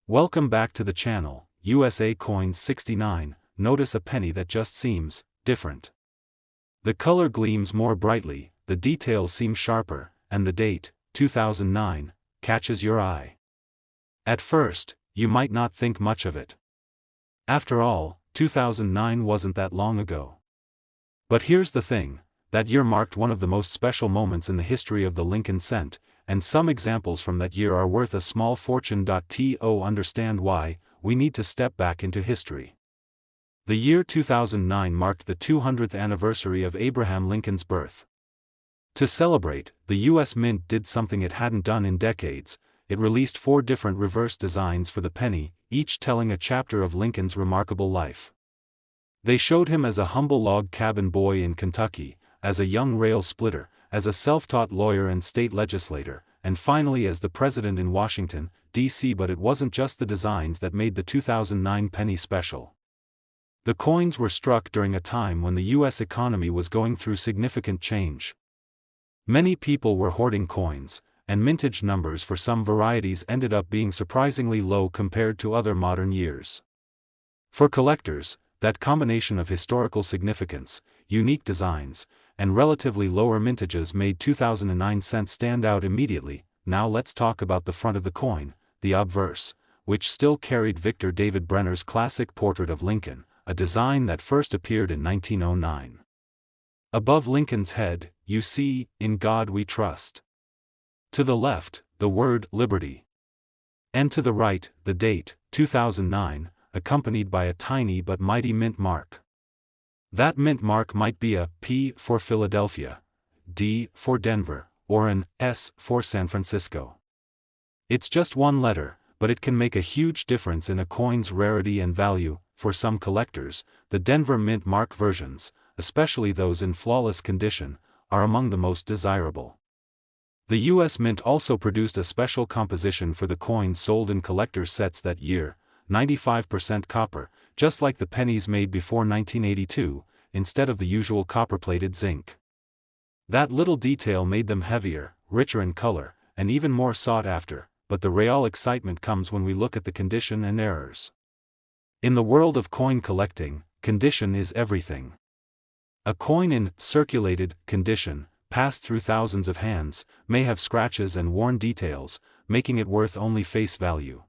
Welcome back to the channel. USA Coins 69. Notice a penny that just seems different. The color gleams more brightly, the details seem sharper, and the date, 2009, catches your eye. At first, you might not think much of it. After all, 2009 wasn't that long ago. But here's the thing, that year marked one of the most special moments in the history of the Lincoln cent, and some examples from that year are worth a small fortune. To understand why, we need to step back into history. The year 2009 marked the 200th anniversary of Abraham Lincoln's birth. To celebrate, the U.S. Mint did something it hadn't done in decades. It released 4 different reverse designs for the penny, each telling a chapter of Lincoln's remarkable life. They showed him as a humble log cabin boy in Kentucky, as a young rail splitter, as a self-taught lawyer and state legislator, and finally as the president in Washington, D.C. But it wasn't just the designs that made the 2009 penny special. The coins were struck during a time when the U.S. economy was going through significant change. Many people were hoarding coins, and mintage numbers for some varieties ended up being surprisingly low compared to other modern years. For collectors, that combination of historical significance, unique designs, and relatively lower mintages made 2009 cents stand out immediately. Now let's talk about the front of the coin, the obverse, which still carried Victor David Brenner's classic portrait of Lincoln, a design that first appeared in 1909. Above Lincoln's head, you see, "In God We Trust." To the left, the word "Liberty." And to the right, the date, 2009, accompanied by a tiny but mighty mint mark. That mint mark might be a P for Philadelphia, D for Denver, or an S for San Francisco. It's just one letter, but it can make a huge difference in a coin's rarity and value. For some collectors, the Denver mint mark versions, especially those in flawless condition, are among the most desirable. The U.S. Mint also produced a special composition for the coins sold in collector's sets that year, 95% copper, just like the pennies made before 1982, instead of the usual copper-plated zinc. That little detail made them heavier, richer in color, and even more sought after, but the real excitement comes when we look at the condition and errors. In the world of coin collecting, condition is everything. A coin in circulated condition, passed through thousands of hands, may have scratches and worn details, making it worth only face value.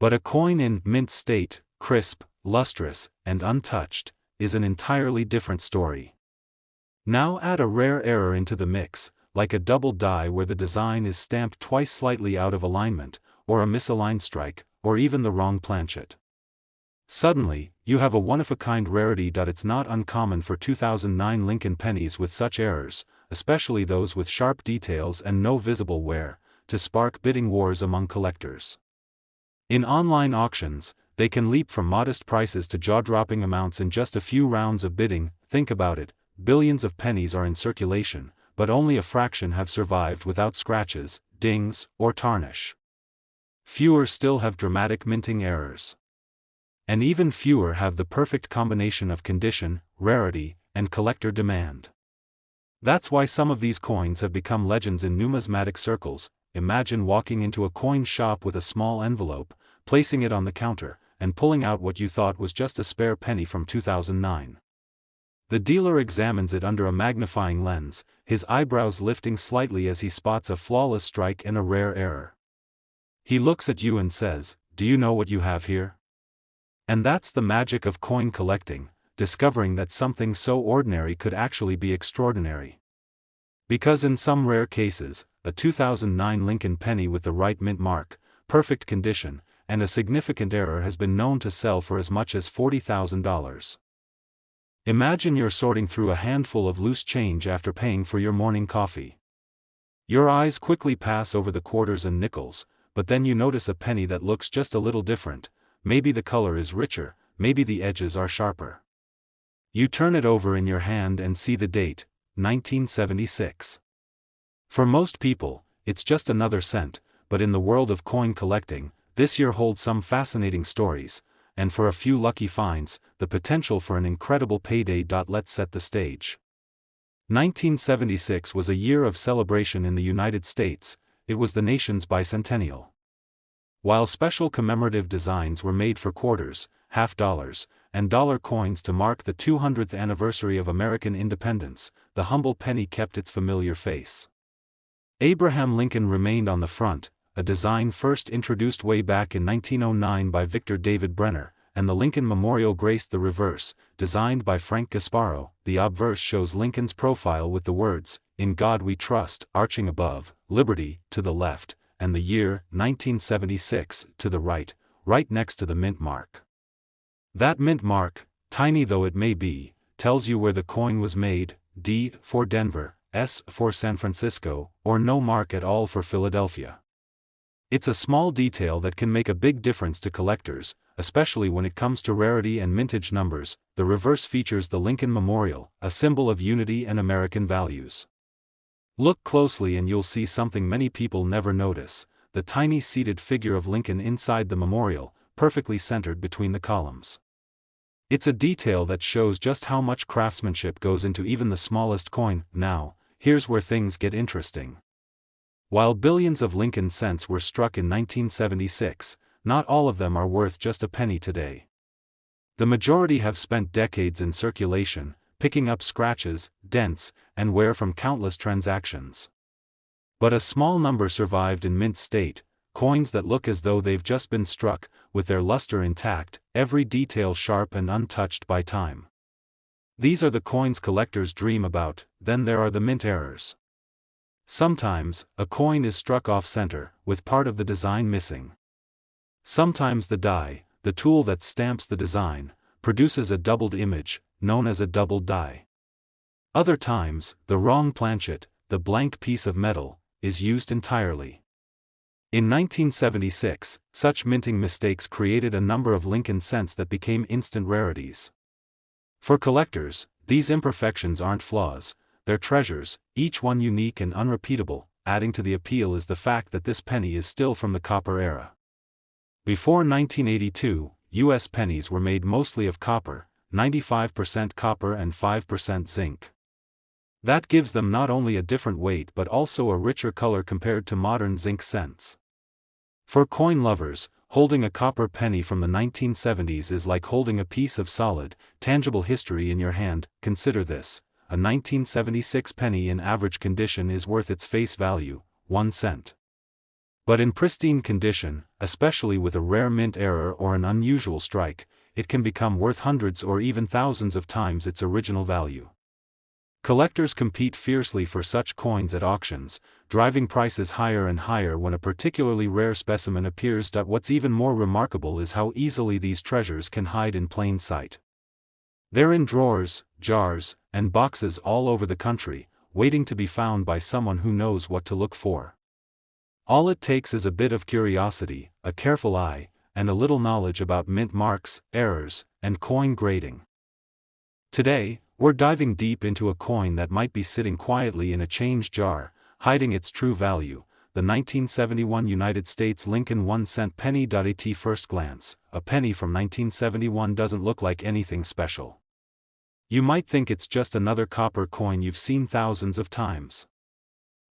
But a coin in mint state, crisp, lustrous, and untouched, is an entirely different story. Now add a rare error into the mix, like a double die where the design is stamped twice slightly out of alignment, or a misaligned strike, or even the wrong planchet. Suddenly, you have a one-of-a-kind rarity. It's not uncommon for 2009 Lincoln pennies with such errors, especially those with sharp details and no visible wear, to spark bidding wars among collectors. In online auctions, they can leap from modest prices to jaw-dropping amounts in just a few rounds of bidding. Think about it, billions of pennies are in circulation, but only a fraction have survived without scratches, dings, or tarnish. Fewer still have dramatic minting errors. And even fewer have the perfect combination of condition, rarity, and collector demand. That's why some of these coins have become legends in numismatic circles. Imagine walking into a coin shop with a small envelope, placing it on the counter, and pulling out what you thought was just a spare penny from 2009. The dealer examines it under a magnifying lens, his eyebrows lifting slightly as he spots a flawless strike and a rare error. He looks at you and says, "Do you know what you have here?" And that's the magic of coin collecting, discovering that something so ordinary could actually be extraordinary. Because in some rare cases, a 2009 Lincoln penny with the right mint mark, perfect condition, and a significant error has been known to sell for as much as $40,000. Imagine you're sorting through a handful of loose change after paying for your morning coffee. Your eyes quickly pass over the quarters and nickels, but then you notice a penny that looks just a little different. Maybe the color is richer, maybe the edges are sharper. You turn it over in your hand and see the date, 1976. For most people, it's just another cent, but in the world of coin collecting, this year holds some fascinating stories, and for a few lucky finds, the potential for an incredible payday. Let's set the stage. 1976 was a year of celebration in the United States. It was the nation's bicentennial. While special commemorative designs were made for quarters, half dollars, and dollar coins to mark the 200th anniversary of American independence, the humble penny kept its familiar face. Abraham Lincoln remained on the front, a design first introduced way back in 1909 by Victor David Brenner, and the Lincoln Memorial graced the reverse, designed by Frank Gasparo. The obverse shows Lincoln's profile with the words, "In God We Trust," arching above, "Liberty," to the left, and the year, 1976, to the right, right next to the mint mark. That mint mark, tiny though it may be, tells you where the coin was made: D for Denver, S for San Francisco, or no mark at all for Philadelphia. It's a small detail that can make a big difference to collectors, especially when it comes to rarity and mintage numbers. The reverse features the Lincoln Memorial, a symbol of unity and American values. Look closely and you'll see something many people never notice: the tiny seated figure of Lincoln inside the memorial, perfectly centered between the columns. It's a detail that shows just how much craftsmanship goes into even the smallest coin. Now, here's where things get interesting. While billions of Lincoln cents were struck in 1976, not all of them are worth just a penny today. The majority have spent decades in circulation, picking up scratches, dents, and wear from countless transactions. But a small number survived in mint state, coins that look as though they've just been struck, with their luster intact, every detail sharp and untouched by time. These are the coins collectors dream about. Then there are the mint errors. Sometimes, a coin is struck off-center, with part of the design missing. Sometimes the die, the tool that stamps the design, produces a doubled image, known as a doubled die. Other times, the wrong planchet, the blank piece of metal, is used entirely. In 1976, such minting mistakes created a number of Lincoln cents that became instant rarities. For collectors, these imperfections aren't flaws, they're treasures, each one unique and unrepeatable. Adding to the appeal is the fact that this penny is still from the copper era. Before 1982, U.S. pennies were made mostly of copper, 95% copper and 5% zinc. That gives them not only a different weight but also a richer color compared to modern zinc cents. For coin lovers, holding a copper penny from the 1970s is like holding a piece of solid, tangible history in your hand. Consider this: a 1976 penny in average condition is worth its face value, 1 cent. But in pristine condition, especially with a rare mint error or an unusual strike, it can become worth hundreds or even thousands of times its original value. Collectors compete fiercely for such coins at auctions, driving prices higher and higher when a particularly rare specimen appears. What's even more remarkable is how easily these treasures can hide in plain sight. They're in drawers, jars, and boxes all over the country, waiting to be found by someone who knows what to look for. All it takes is a bit of curiosity, a careful eye, and a little knowledge about mint marks, errors, and coin grading. Today, we're diving deep into a coin that might be sitting quietly in a change jar, hiding its true value: the 1971 United States Lincoln 1-cent penny. At first glance, a penny from 1971 doesn't look like anything special. You might think it's just another copper coin you've seen thousands of times.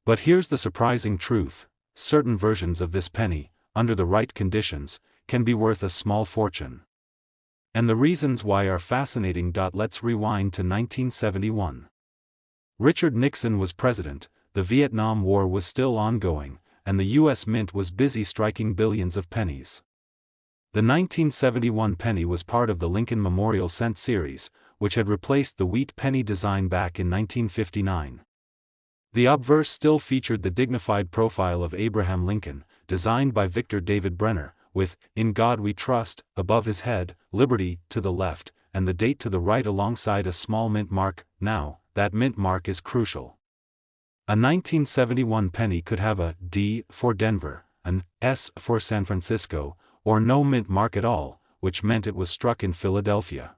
But here's the surprising truth: certain versions of this penny, under the right conditions, can be worth a small fortune. And the reasons why are fascinating. Let's rewind to 1971. Richard Nixon was president, the Vietnam War was still ongoing, and the U.S. Mint was busy striking billions of pennies. The 1971 penny was part of the Lincoln Memorial Cent series, which had replaced the wheat penny design back in 1959. The obverse still featured the dignified profile of Abraham Lincoln, designed by Victor David Brenner, with "In God We Trust" above his head, "Liberty" to the left, and the date to the right alongside a small mint mark. Now, that mint mark is crucial. A 1971 penny could have a D for Denver, an S for San Francisco, or no mint mark at all, which meant it was struck in Philadelphia.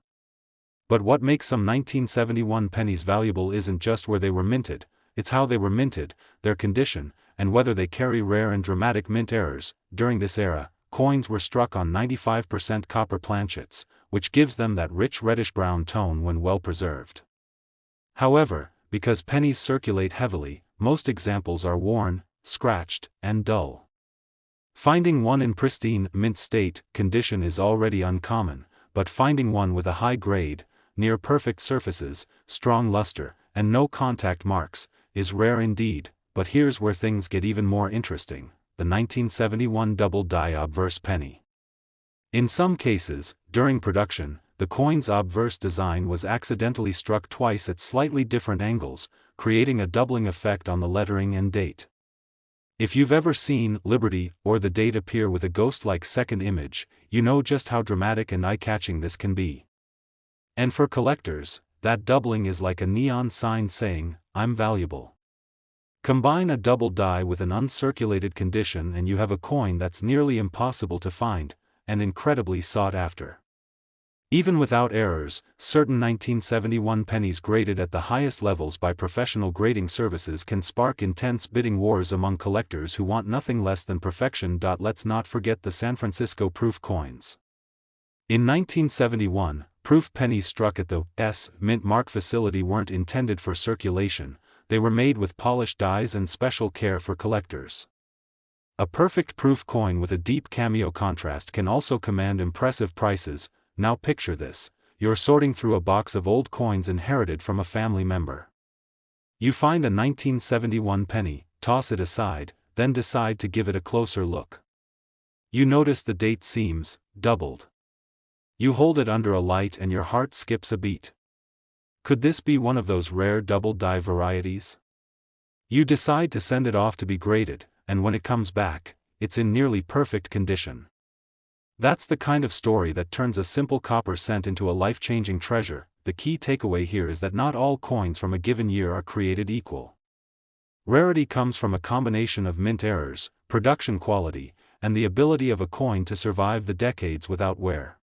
But what makes some 1971 pennies valuable isn't just where they were minted, it's how they were minted, their condition, and whether they carry rare and dramatic mint errors. During this era, coins were struck on 95% copper planchets, which gives them that rich reddish-brown tone when well preserved. However, because pennies circulate heavily, most examples are worn, scratched, and dull. Finding one in pristine, mint state condition is already uncommon, but finding one with a high grade, near perfect surfaces, strong luster, and no contact marks, is rare indeed. But here's where things get even more interesting: the 1971 double-die obverse penny. In some cases, during production, the coin's obverse design was accidentally struck twice at slightly different angles, creating a doubling effect on the lettering and date. If you've ever seen Liberty or the date appear with a ghost-like second image, you know just how dramatic and eye-catching this can be. And for collectors, that doubling is like a neon sign saying, "I'm valuable." Combine a double die with an uncirculated condition and you have a coin that's nearly impossible to find, and incredibly sought after. Even without errors, certain 1971 pennies graded at the highest levels by professional grading services can spark intense bidding wars among collectors who want nothing less than perfection. Let's not forget the San Francisco proof coins. In 1971, proof pennies struck at the Mint Mark facility weren't intended for circulation. They were made with polished dies and special care for collectors. A perfect proof coin with a deep cameo contrast can also command impressive prices. Now picture this: you're sorting through a box of old coins inherited from a family member. You find a 1971 penny, toss it aside, then decide to give it a closer look. You notice the date seems doubled. You hold it under a light and your heart skips a beat. Could this be one of those rare double-die varieties? You decide to send it off to be graded, and when it comes back, it's in nearly perfect condition. That's the kind of story that turns a simple copper cent into a life-changing treasure. The key takeaway here is that not all coins from a given year are created equal. Rarity comes from a combination of mint errors, production quality, and the ability of a coin to survive the decades without wear.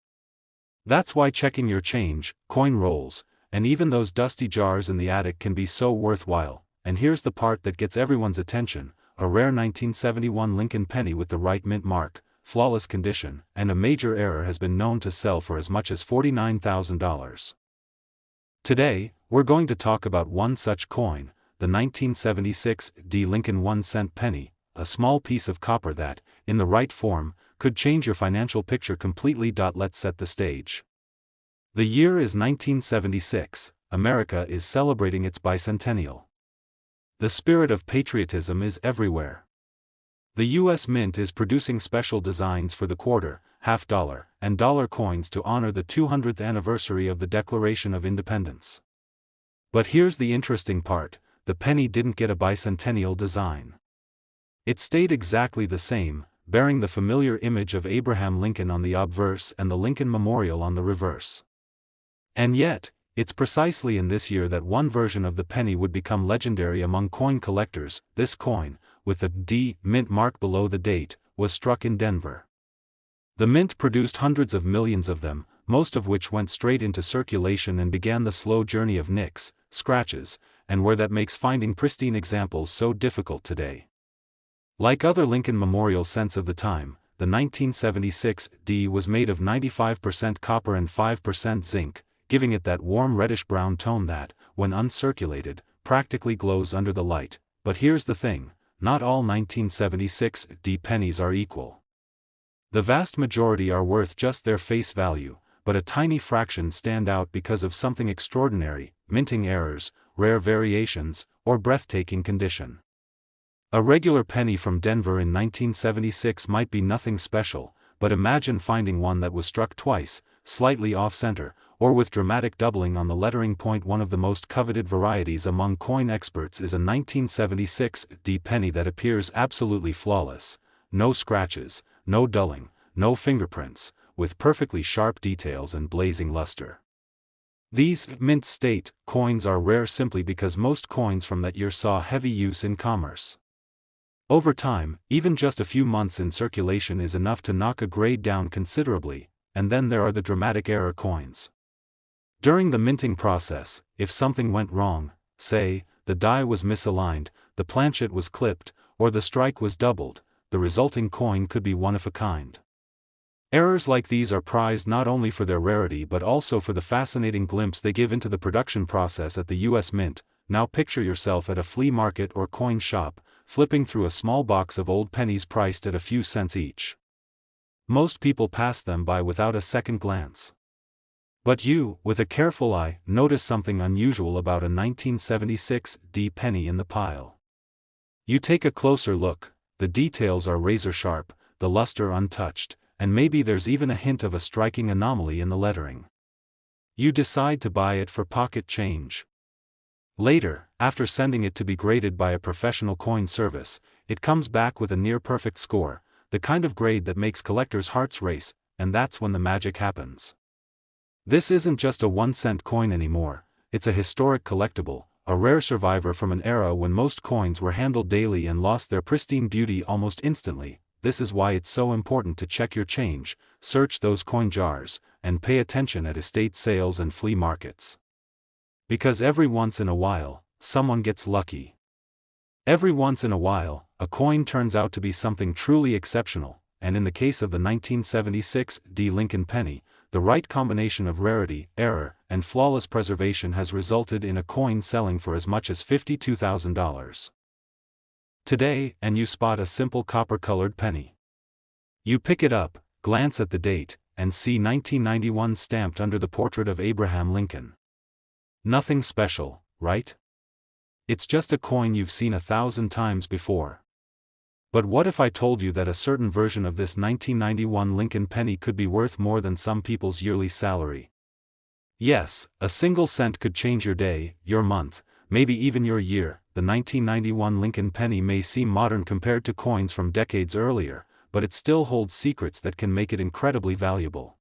That's why checking your change, coin rolls, and even those dusty jars in the attic can be so worthwhile. And here's the part that gets everyone's attention: a rare 1971 Lincoln penny with the right mint mark, flawless condition, and a major error has been known to sell for as much as $49,000. Today, we're going to talk about one such coin, the 1976 Lincoln 1-cent penny, a small piece of copper that, in the right form, could change your financial picture completely. Let's set the stage. The year is 1976, America is celebrating its bicentennial. The spirit of patriotism is everywhere. The U.S. Mint is producing special designs for the quarter, half-dollar, and dollar coins to honor the 200th anniversary of the Declaration of Independence. But here's the interesting part: the penny didn't get a bicentennial design. It stayed exactly the same, bearing the familiar image of Abraham Lincoln on the obverse and the Lincoln Memorial on the reverse. And yet, it's precisely in this year that one version of the penny would become legendary among coin collectors. This coin, with the D mint mark below the date, was struck in Denver. The mint produced hundreds of millions of them, most of which went straight into circulation and began the slow journey of nicks, scratches, and wear that makes finding pristine examples so difficult today. Like other Lincoln Memorial cents of the time, the 1976 D was made of 95% copper and 5% zinc, giving it that warm reddish-brown tone that, when uncirculated, practically glows under the light. But here's the thing: not all 1976 D pennies are equal. The vast majority are worth just their face value, but a tiny fraction stand out because of something extraordinary: minting errors, rare variations, or breathtaking condition. A regular penny from Denver in 1976 might be nothing special, but imagine finding one that was struck twice, slightly off-center, or with dramatic doubling on the lettering point. One of the most coveted varieties among coin experts is a 1976 D penny that appears absolutely flawless: no scratches, no dulling, no fingerprints, with perfectly sharp details and blazing luster. These mint state coins are rare simply because most coins from that year saw heavy use in commerce. Over time, even just a few months in circulation is enough to knock a grade down considerably. And then there are the dramatic error coins. During the minting process, if something went wrong, say, the die was misaligned, the planchet was clipped, or the strike was doubled, the resulting coin could be one of a kind. Errors like these are prized not only for their rarity but also for the fascinating glimpse they give into the production process at the U.S. Mint. Now picture yourself at a flea market or coin shop, flipping through a small box of old pennies priced at a few cents each. Most people pass them by without a second glance. But you, with a careful eye, notice something unusual about a 1976 D penny in the pile. You take a closer look, the details are razor sharp, the luster untouched, and maybe there's even a hint of a striking anomaly in the lettering. You decide to buy it for pocket change. Later, after sending it to be graded by a professional coin service, it comes back with a near-perfect score, the kind of grade that makes collectors' hearts race, and that's when the magic happens. This isn't just a 1-cent coin anymore, it's a historic collectible, a rare survivor from an era when most coins were handled daily and lost their pristine beauty almost instantly. This is why it's so important to check your change, search those coin jars, and pay attention at estate sales and flea markets. Because every once in a while, someone gets lucky. Every once in a while, a coin turns out to be something truly exceptional, and in the case of the 1976 D Lincoln penny, the right combination of rarity, error, and flawless preservation has resulted in a coin selling for as much as $52,000. Today, and you spot a simple copper-colored penny. You pick it up, glance at the date, and see 1991 stamped under the portrait of Abraham Lincoln. Nothing special, right? It's just a coin you've seen 1,000 times before. But what if I told you that a certain version of this 1991 Lincoln penny could be worth more than some people's yearly salary? Yes, a single cent could change your day, your month, maybe even your year. The 1991 Lincoln penny may seem modern compared to coins from decades earlier, but it still holds secrets that can make it incredibly valuable.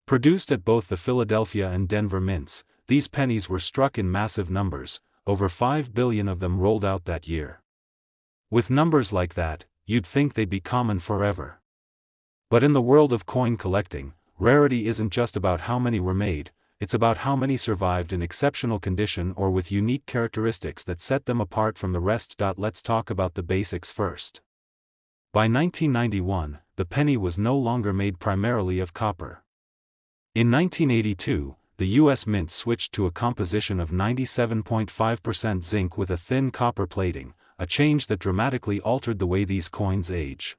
Produced at both the Philadelphia and Denver mints, these pennies were struck in massive numbers, over 5 billion of them rolled out that year. With numbers like that, you'd think they'd be common forever. But in the world of coin collecting, rarity isn't just about how many were made, it's about how many survived in exceptional condition or with unique characteristics that set them apart from the rest. Let's talk about the basics first. By 1991, the penny was no longer made primarily of copper. In 1982, the U.S. Mint switched to a composition of 97.5% zinc with a thin copper plating, a change that dramatically altered the way these coins age.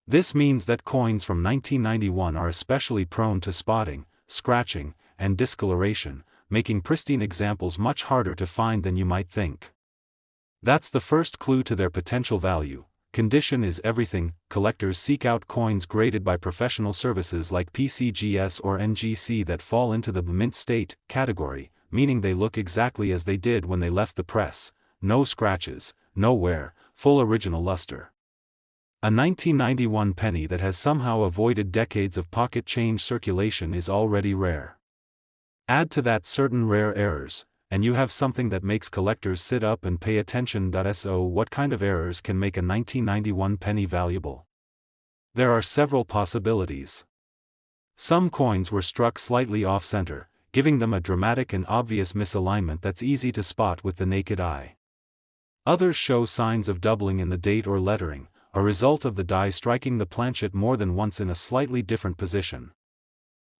This means that coins from 1991 are especially prone to spotting, scratching, and discoloration, making pristine examples much harder to find than you might think. That's the first clue to their potential value. Condition is everything. Collectors seek out coins graded by professional services like PCGS or NGC that fall into the mint state category, meaning they look exactly as they did when they left the press. No scratches, no wear, full original luster. A 1991 penny that has somehow avoided decades of pocket change circulation is already rare. Add to that certain rare errors, and you have something that makes collectors sit up and pay attention. So what kind of errors can make a 1991 penny valuable? There are several possibilities. Some coins were struck slightly off-center, giving them a dramatic and obvious misalignment that's easy to spot with the naked eye. Others show signs of doubling in the date or lettering, a result of the die striking the planchet more than once in a slightly different position.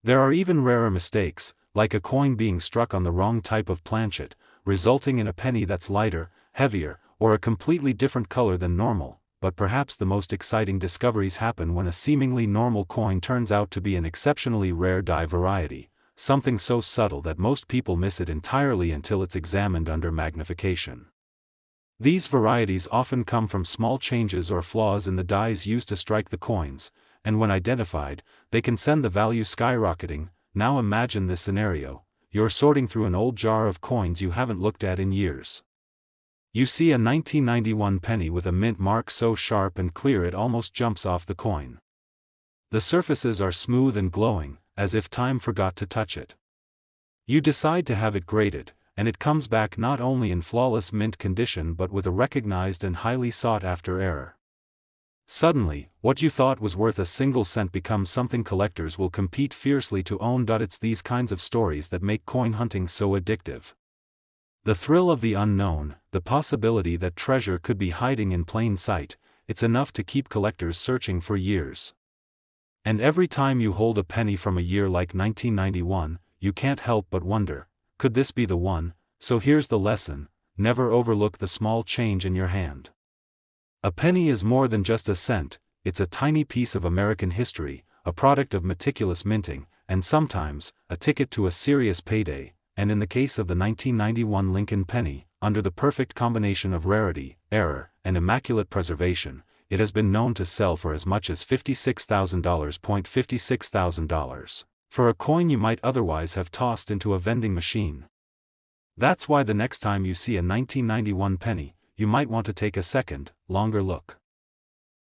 There are even rarer mistakes, like a coin being struck on the wrong type of planchet, resulting in a penny that's lighter, heavier, or a completely different color than normal. But perhaps the most exciting discoveries happen when a seemingly normal coin turns out to be an exceptionally rare die variety, something so subtle that most people miss it entirely until it's examined under magnification. These varieties often come from small changes or flaws in the dies used to strike the coins, and when identified, they can send the value skyrocketing. Now imagine this scenario: you're sorting through an old jar of coins you haven't looked at in years. You see a 1991 penny with a mint mark so sharp and clear it almost jumps off the coin. The surfaces are smooth and glowing, as if time forgot to touch it. You decide to have it graded, and it comes back not only in flawless mint condition but with a recognized and highly sought-after error. Suddenly, what you thought was worth a single cent becomes something collectors will compete fiercely to own. It's these kinds of stories that make coin hunting so addictive. The thrill of the unknown, the possibility that treasure could be hiding in plain sight, it's enough to keep collectors searching for years. And every time you hold a penny from a year like 1991, you can't help but wonder, could this be the one? So here's the lesson: never overlook the small change in your hand. A penny is more than just a cent, it's a tiny piece of American history, a product of meticulous minting, and sometimes, a ticket to a serious payday, and in the case of the 1991 Lincoln penny, under the perfect combination of rarity, error, and immaculate preservation, it has been known to sell for as much as $56,000. $56,000. For a coin you might otherwise have tossed into a vending machine. That's why the next time you see a 1991 penny, you might want to take a second, longer look.